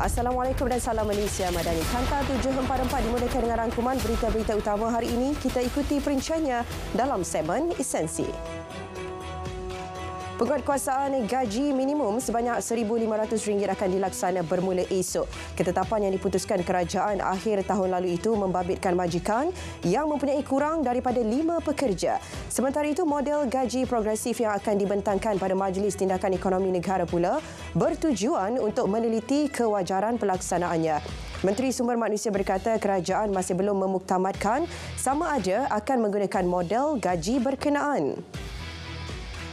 Assalamualaikum dan salam Malaysia Madani. Kanta 744 dimulakan dengan rangkuman berita-berita utama hari ini. Kita ikuti perinciannya dalam segmen Esensi. Penguatkuasaan gaji minimum sebanyak RM1,500 akan dilaksana bermula esok. Ketetapan yang diputuskan kerajaan akhir tahun lalu itu membabitkan majikan yang mempunyai kurang daripada 5 pekerja. Sementara itu, model gaji progresif yang akan dibentangkan pada Majlis Tindakan Ekonomi Negara pula bertujuan untuk meneliti kewajaran pelaksanaannya. Menteri Sumber Manusia berkata kerajaan masih belum memuktamadkan sama ada akan menggunakan model gaji berkenaan.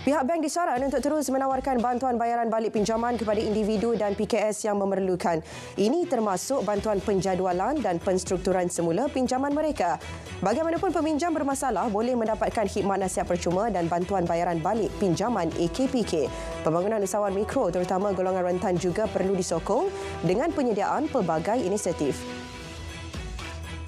Pihak bank disaran untuk terus menawarkan bantuan bayaran balik pinjaman kepada individu dan PKS yang memerlukan. Ini termasuk bantuan penjadualan dan penstrukturan semula pinjaman mereka. Bagaimanapun peminjam bermasalah boleh mendapatkan khidmat nasihat percuma dan bantuan bayaran balik pinjaman AKPK. Pembangunan usahawan mikro terutama golongan rentan juga perlu disokong dengan penyediaan pelbagai inisiatif.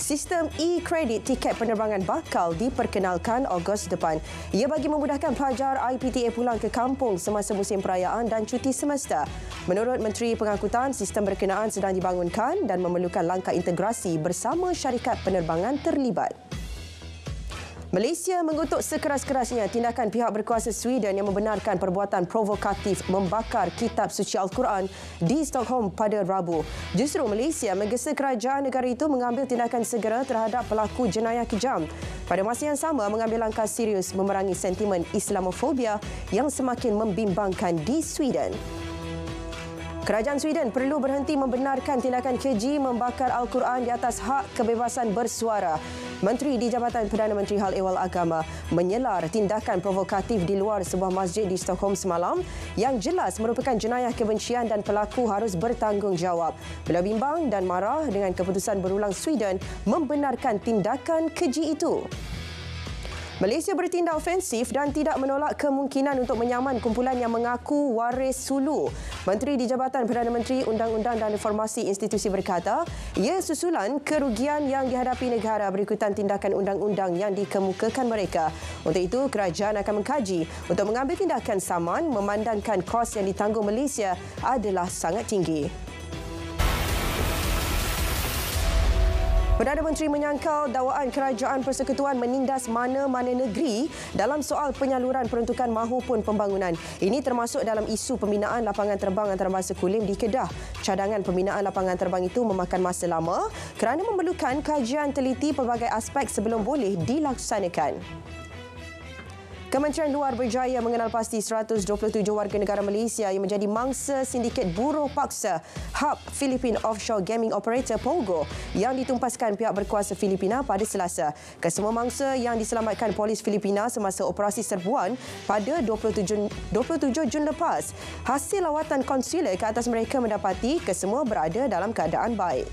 Sistem e-kredit tiket penerbangan bakal diperkenalkan Ogos depan. Ia bagi memudahkan pelajar IPTA pulang ke kampung semasa musim perayaan dan cuti semester. Menurut Menteri Pengangkutan, sistem berkenaan sedang dibangunkan dan memerlukan langkah integrasi bersama syarikat penerbangan terlibat. Malaysia mengutuk sekeras-kerasnya tindakan pihak berkuasa Sweden yang membenarkan perbuatan provokatif membakar kitab suci Al-Quran di Stockholm pada Rabu. Justru Malaysia menggesa kerajaan negara itu mengambil tindakan segera terhadap pelaku jenayah kejam. Pada masa yang sama, mengambil langkah serius memerangi sentimen Islamofobia yang semakin membimbangkan di Sweden. Kerajaan Sweden perlu berhenti membenarkan tindakan keji membakar Al-Quran di atas hak kebebasan bersuara. Menteri di Jabatan Perdana Menteri Hal Ehwal Agama menyelar tindakan provokatif di luar sebuah masjid di Stockholm semalam yang jelas merupakan jenayah kebencian dan pelaku harus bertanggungjawab. Beliau bimbang dan marah dengan keputusan berulang Sweden membenarkan tindakan keji itu. Malaysia bertindak ofensif dan tidak menolak kemungkinan untuk menyaman kumpulan yang mengaku waris Sulu. Menteri di Jabatan Perdana Menteri Undang-Undang dan Reformasi Institusi berkata, ia susulan kerugian yang dihadapi negara berikutan tindakan undang-undang yang dikemukakan mereka. Untuk itu, kerajaan akan mengkaji untuk mengambil tindakan saman memandangkan kos yang ditanggung Malaysia adalah sangat tinggi. Perdana Menteri menyangkal dakwaan Kerajaan Persekutuan menindas mana-mana negeri dalam soal penyaluran peruntukan mahupun pembangunan. Ini termasuk dalam isu pembinaan lapangan terbang antarabangsa Kulim di Kedah. Cadangan pembinaan lapangan terbang itu memakan masa lama kerana memerlukan kajian teliti pelbagai aspek sebelum boleh dilaksanakan. Kementerian Luar berjaya mengenal pasti 127 warga negara Malaysia yang menjadi mangsa sindiket buruh paksa hub Philippine Offshore Gaming Operator POGO yang ditumpaskan pihak berkuasa Filipina pada Selasa. Kesemua mangsa yang diselamatkan polis Filipina semasa operasi serbuan pada 27 Jun lepas. Hasil lawatan konsular ke atas mereka mendapati kesemua berada dalam keadaan baik.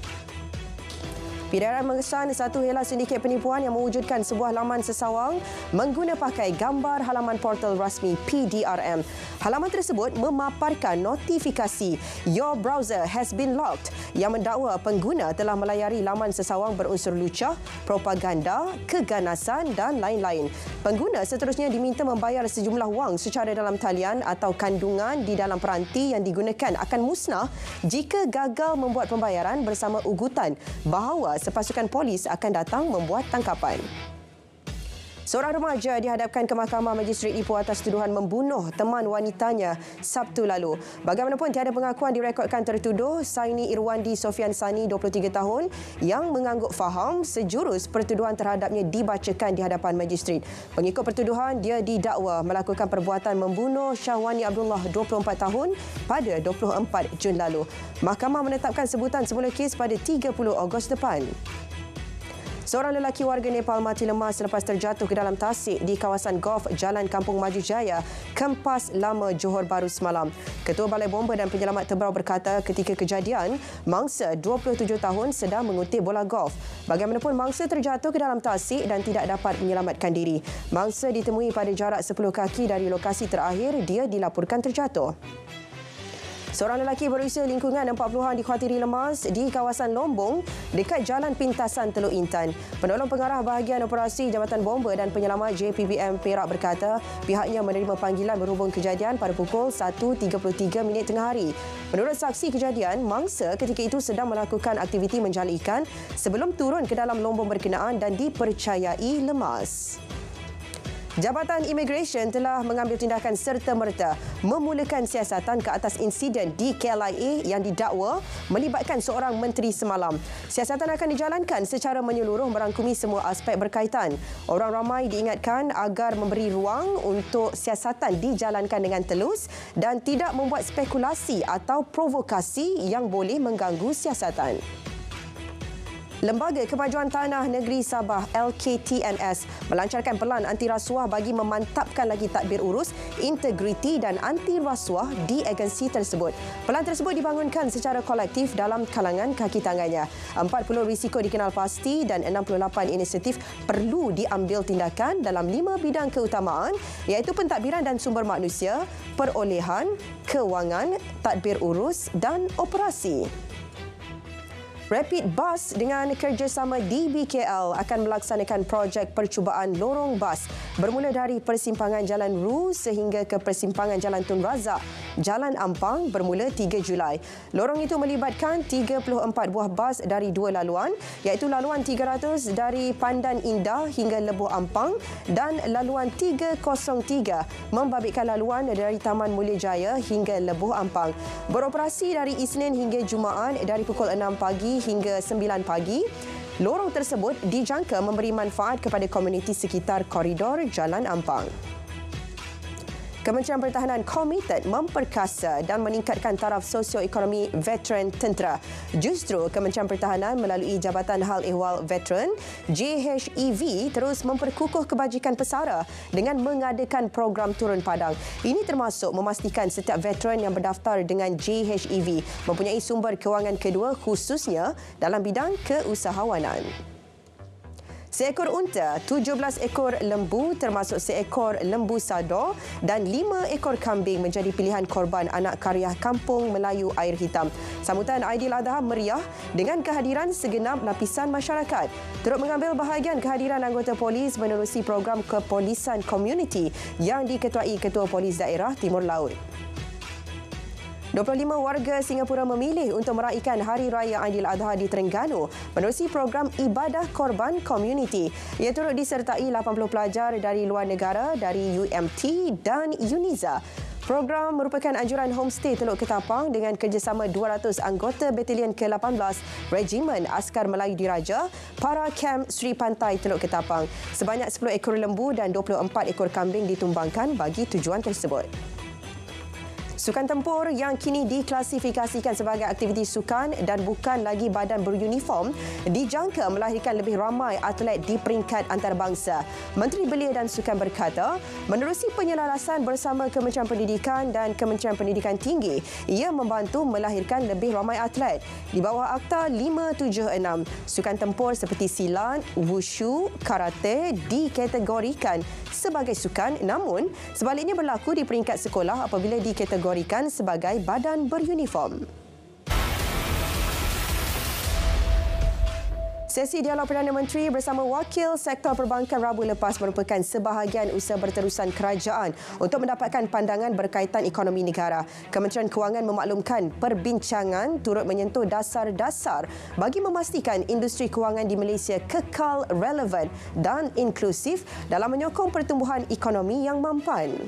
PDRM mengesan satu helai sindiket penipuan yang mewujudkan sebuah laman sesawang mengguna pakai gambar halaman portal rasmi PDRM. Halaman tersebut memaparkan notifikasi "Your browser has been locked" yang mendakwa pengguna telah melayari laman sesawang berunsur lucah, propaganda, keganasan dan lain-lain. Pengguna seterusnya diminta membayar sejumlah wang secara dalam talian atau kandungan di dalam peranti yang digunakan akan musnah jika gagal membuat pembayaran bersama ugutan bahawa sepasukan polis akan datang membuat tangkapan. Seorang remaja dihadapkan ke Mahkamah Magistrate Ipoh atas tuduhan membunuh teman wanitanya Sabtu lalu. Bagaimanapun, tiada pengakuan direkodkan tertuduh Saini Irwandi Sofian Sani, 23 tahun, yang mengangguk faham sejurus pertuduhan terhadapnya dibacakan di hadapan magistrate. Pengikut pertuduhan, dia didakwa melakukan perbuatan membunuh Syahwani Abdullah, 24 tahun, pada 24 Jun lalu. Mahkamah menetapkan sebutan semula kes pada 30 Ogos depan. Seorang lelaki warga Nepal mati lemas selepas terjatuh ke dalam tasik di kawasan golf Jalan Kampung Maju Jaya, Kempas Lama, Johor Bahru semalam. Ketua Balai Bomba dan Penyelamat Tebrau berkata ketika kejadian, mangsa 27 tahun sedang mengutip bola golf. Bagaimanapun, mangsa terjatuh ke dalam tasik dan tidak dapat menyelamatkan diri. Mangsa ditemui pada jarak 10 kaki dari lokasi terakhir dia dilaporkan terjatuh. Seorang lelaki berusia lingkungan 40-an dikhawatiri lemas di kawasan Lombong dekat Jalan Pintasan Teluk Intan. Penolong pengarah bahagian operasi Jabatan Bomba dan Penyelamat JPBM Perak berkata pihaknya menerima panggilan berhubung kejadian pada pukul 1.33 minit tengah hari. Menurut saksi kejadian, mangsa ketika itu sedang melakukan aktiviti menjala ikan sebelum turun ke dalam lombong berkenaan dan dipercayai lemas. Jabatan Imigresen telah mengambil tindakan serta-merta memulakan siasatan ke atas insiden di KLIA yang didakwa melibatkan seorang menteri semalam. Siasatan akan dijalankan secara menyeluruh merangkumi semua aspek berkaitan. Orang ramai diingatkan agar memberi ruang untuk siasatan dijalankan dengan telus dan tidak membuat spekulasi atau provokasi yang boleh mengganggu siasatan. Lembaga Kemajuan Tanah Negeri Sabah LKTNS melancarkan pelan anti rasuah bagi memantapkan lagi tadbir urus, integriti dan anti rasuah di agensi tersebut. Pelan tersebut dibangunkan secara kolektif dalam kalangan kaki tangannya. 40 risiko dikenal pasti dan 68 inisiatif perlu diambil tindakan dalam 5 bidang keutamaan iaitu pentadbiran dan sumber manusia, perolehan, kewangan, tadbir urus dan operasi. Rapid Bus dengan kerjasama DBKL akan melaksanakan projek percubaan lorong bas bermula dari persimpangan Jalan Ru sehingga ke persimpangan Jalan Tun Razak, Jalan Ampang bermula 3 Julai. Lorong itu melibatkan 34 buah bas dari 2 laluan iaitu laluan 300 dari Pandan Indah hingga Lebuh Ampang dan laluan 303 membabitkan laluan dari Taman Mulia Jaya hingga Lebuh Ampang. Beroperasi dari Isnin hingga Jumaat dari pukul 6 pagi hingga 9 pagi. Lorong tersebut dijangka memberi manfaat kepada komuniti sekitar koridor Jalan Ampang. Kementerian Pertahanan komited memperkasa dan meningkatkan taraf sosioekonomi veteran tentera. Justru Kementerian Pertahanan melalui Jabatan Hal Ehwal Veteran JHEV terus memperkukuh kebajikan pesara dengan mengadakan program turun padang. Ini termasuk memastikan setiap veteran yang berdaftar dengan JHEV mempunyai sumber kewangan kedua khususnya dalam bidang keusahawanan. Seekor unta, 17 ekor lembu termasuk seekor lembu sador dan 5 ekor kambing menjadi pilihan korban anak karya Kampung Melayu Air Hitam. Sambutan Aidiladha meriah dengan kehadiran segenap lapisan masyarakat. Turut mengambil bahagian kehadiran anggota polis menerusi program kepolisan komuniti yang diketuai Ketua Polis Daerah Timur Laut. 25 warga Singapura memilih untuk meraihkan Hari Raya Aidiladha di Terengganu menerusi program Ibadah Korban Komuniti. Ia turut disertai 80 pelajar dari luar negara dari UMT dan UNIZA. Program merupakan anjuran homestay Teluk Ketapang dengan kerjasama 200 anggota Batalion ke-18 Regimen Askar Melayu Diraja para Kamp Sri Pantai Teluk Ketapang. Sebanyak 10 ekor lembu dan 24 ekor kambing ditumbangkan bagi tujuan tersebut. Sukan tempur yang kini diklasifikasikan sebagai aktiviti sukan dan bukan lagi badan beruniform dijangka melahirkan lebih ramai atlet di peringkat antarabangsa. Menteri Belia dan Sukan berkata, menerusi penyelarasan bersama Kementerian Pendidikan dan Kementerian Pendidikan Tinggi, ia membantu melahirkan lebih ramai atlet. Di bawah Akta 576, sukan tempur seperti silat, wushu, karate dikategorikan sebagai sukan, namun sebaliknya berlaku di peringkat sekolah apabila dikategorikan sebagai badan beruniform. Sesi Dialog Perdana Menteri bersama Wakil Sektor Perbankan Rabu lepas merupakan sebahagian usaha berterusan kerajaan untuk mendapatkan pandangan berkaitan ekonomi negara. Kementerian Kewangan memaklumkan perbincangan turut menyentuh dasar-dasar bagi memastikan industri kewangan di Malaysia kekal relevan dan inklusif dalam menyokong pertumbuhan ekonomi yang mampan.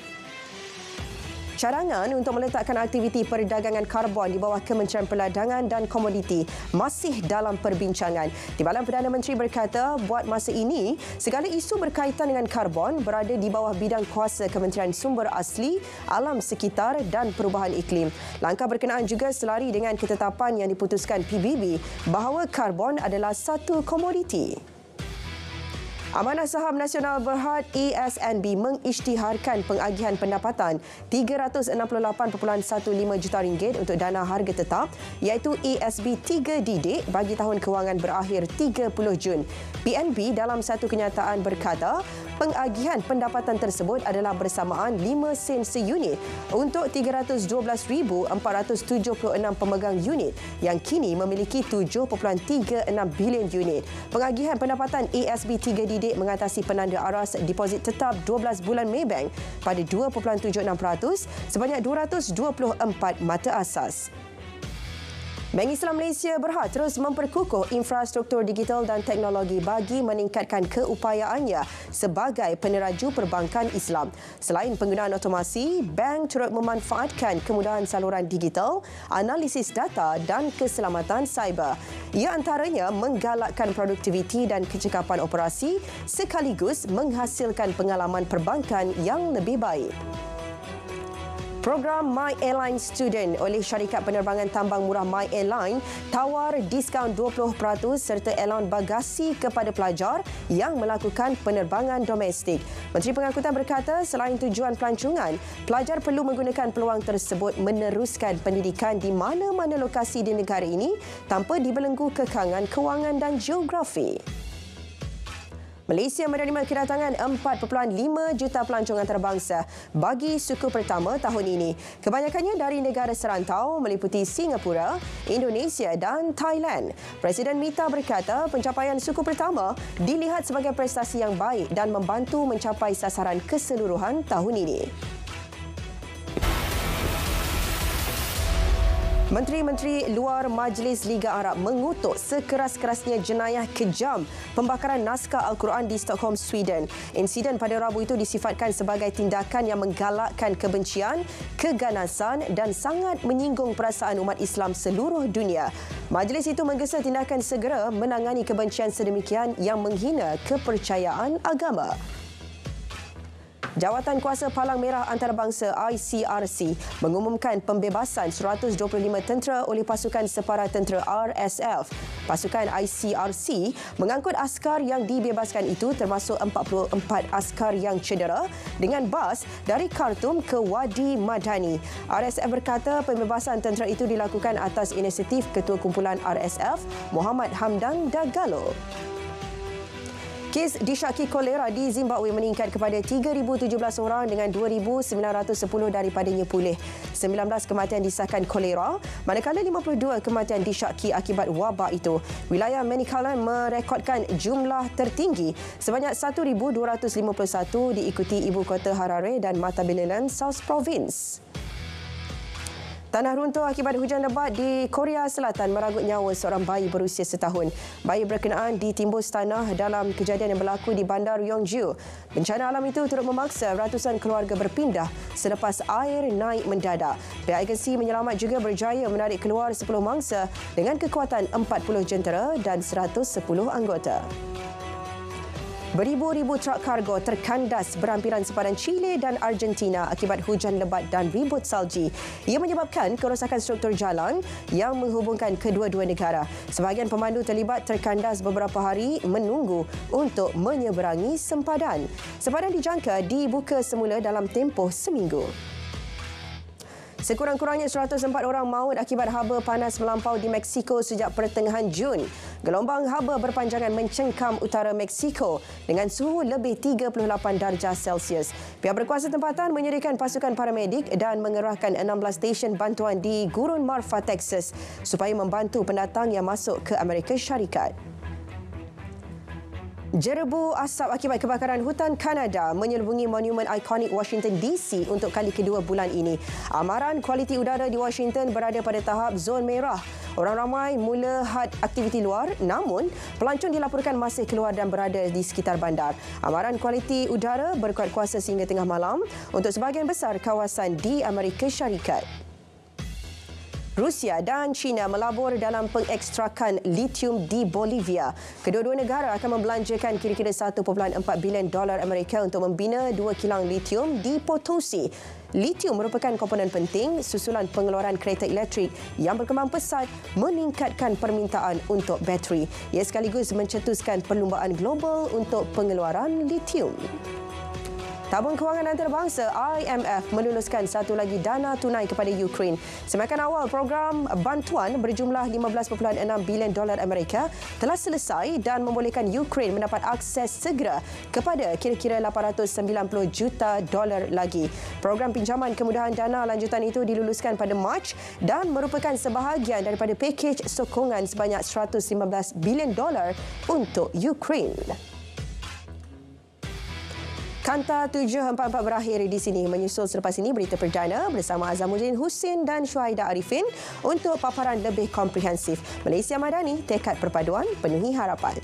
Cadangan untuk meletakkan aktiviti perdagangan karbon di bawah Kementerian Perdagangan dan Komoditi masih dalam perbincangan. Timbalan Perdana Menteri berkata, buat masa ini, segala isu berkaitan dengan karbon berada di bawah bidang kuasa Kementerian Sumber Asli, Alam Sekitar dan Perubahan Iklim. Langkah berkenaan juga selari dengan ketetapan yang diputuskan PBB bahawa karbon adalah satu komoditi. Amanah Saham Nasional Berhad ASNB mengisytiharkan pengagihan pendapatan RM368.15 juta untuk dana harga tetap iaitu ASB 3 didik bagi tahun kewangan berakhir 30 Jun. PNB dalam satu kenyataan berkata, Pengagihan pendapatan tersebut adalah bersamaan 5 sen seunit untuk 312,476 pemegang unit yang kini memiliki 7.36 bilion unit. Pengagihan pendapatan ASB 3 didik mengatasi penanda aras deposit tetap 12 bulan Maybank pada 2.76% sebanyak 224 mata asas. Bank Islam Malaysia berhad terus memperkukuh infrastruktur digital dan teknologi bagi meningkatkan keupayaannya sebagai peneraju perbankan Islam. Selain penggunaan otomasi, bank turut memanfaatkan kemudahan saluran digital, analisis data dan keselamatan cyber. Ia antaranya menggalakkan produktiviti dan kecekapan operasi sekaligus menghasilkan pengalaman perbankan yang lebih baik. Program My Airline Student oleh syarikat penerbangan tambang murah My Airline tawar diskaun 20% serta allowance bagasi kepada pelajar yang melakukan penerbangan domestik. Menteri Pengangkutan berkata selain tujuan pelancongan, pelajar perlu menggunakan peluang tersebut meneruskan pendidikan di mana-mana lokasi di negara ini tanpa dibelenggu kekangan kewangan dan geografi. Malaysia menerima kedatangan 4.5 juta pelancong antarabangsa bagi suku pertama tahun ini. Kebanyakannya dari negara serantau meliputi Singapura, Indonesia dan Thailand. Presiden Mita berkata pencapaian suku pertama dilihat sebagai prestasi yang baik dan membantu mencapai sasaran keseluruhan tahun ini. Menteri-menteri luar Majlis Liga Arab mengutuk sekeras-kerasnya jenayah kejam pembakaran naskah Al-Quran di Stockholm, Sweden. Insiden pada Rabu itu disifatkan sebagai tindakan yang menggalakkan kebencian, keganasan dan sangat menyinggung perasaan umat Islam seluruh dunia. Majlis itu menggesa tindakan segera menangani kebencian sedemikian yang menghina kepercayaan agama. Jawatan Kuasa Palang Merah Antarabangsa ICRC mengumumkan pembebasan 125 tentera oleh pasukan separa tentera RSF. Pasukan ICRC mengangkut askar yang dibebaskan itu termasuk 44 askar yang cedera dengan bas dari Khartoum ke Wadi Madani. RSF berkata pembebasan tentera itu dilakukan atas inisiatif Ketua Kumpulan RSF Muhammad Hamdan Dagalo. Kes disyaki kolera di Zimbabwe meningkat kepada 3,017 orang dengan 2,910 daripadanya pulih. 19 kematian disahkan kolera, manakala 52 kematian disyaki akibat wabak itu. Wilayah Manicaland merekodkan jumlah tertinggi sebanyak 1,251 diikuti ibu kota Harare dan Matabeleland South Province. Tanah runtuh akibat hujan lebat di Korea Selatan meranggut nyawa seorang bayi berusia setahun. Bayi berkenaan ditimbus tanah dalam kejadian yang berlaku di Bandar Yeongju. Bencana alam itu turut memaksa ratusan keluarga berpindah selepas air naik mendadak. Pihak agensi menyelamat juga berjaya menarik keluar 10 mangsa dengan kekuatan 40 jentera dan 110 anggota. Beribu-ribu trak kargo terkandas berhampiran sepadan Chile dan Argentina akibat hujan lebat dan ribut salji. Ia menyebabkan kerosakan struktur jalan yang menghubungkan kedua-dua negara. Sebahagian pemandu terlibat terkandas beberapa hari menunggu untuk menyeberangi sempadan. Sempadan dijangka dibuka semula dalam tempoh seminggu. Sekurang-kurangnya 104 orang maut akibat haba panas melampau di Meksiko sejak pertengahan Jun. Gelombang haba berpanjangan mencengkam utara Meksiko dengan suhu lebih 38 darjah Celsius. Pihak berkuasa tempatan menyediakan pasukan paramedik dan mengerahkan 16 stesen bantuan di Gurun Marfa, Texas supaya membantu pendatang yang masuk ke Amerika Syarikat. Jerebu asap akibat kebakaran hutan Kanada menyelubungi monumen ikonik Washington DC untuk kali kedua bulan ini. Amaran kualiti udara di Washington berada pada tahap zon merah. Orang ramai mula had aktiviti luar, namun pelancong dilaporkan masih keluar dan berada di sekitar bandar. Amaran kualiti udara berkuat kuasa sehingga tengah malam untuk sebahagian besar kawasan di Amerika Syarikat. Rusia dan China melabur dalam pengekstrakan litium di Bolivia. Kedua-dua negara akan membelanjakan kira-kira $1.4 bilion Amerika untuk membina 2 kilang litium di Potosi. Litium merupakan komponen penting susulan pengeluaran kereta elektrik yang berkembang pesat meningkatkan permintaan untuk bateri. Ia sekaligus mencetuskan perlumbaan global untuk pengeluaran litium. Tabung Kewangan Antarabangsa IMF meluluskan satu lagi dana tunai kepada Ukraine. Semakan awal program bantuan berjumlah 15.6 bilion dolar Amerika telah selesai dan membolehkan Ukraine mendapat akses segera kepada kira-kira 890 juta dolar lagi. Program pinjaman kemudahan dana lanjutan itu diluluskan pada Mac dan merupakan sebahagian daripada pakej sokongan sebanyak 115 bilion dolar untuk Ukraine. Kanta 744 berakhir di sini. Menyusul selepas ini berita perdana bersama Azamuddin Husin dan Syuaida Arifin untuk paparan lebih komprehensif. Malaysia Madani, tekad perpaduan, penuhi harapan.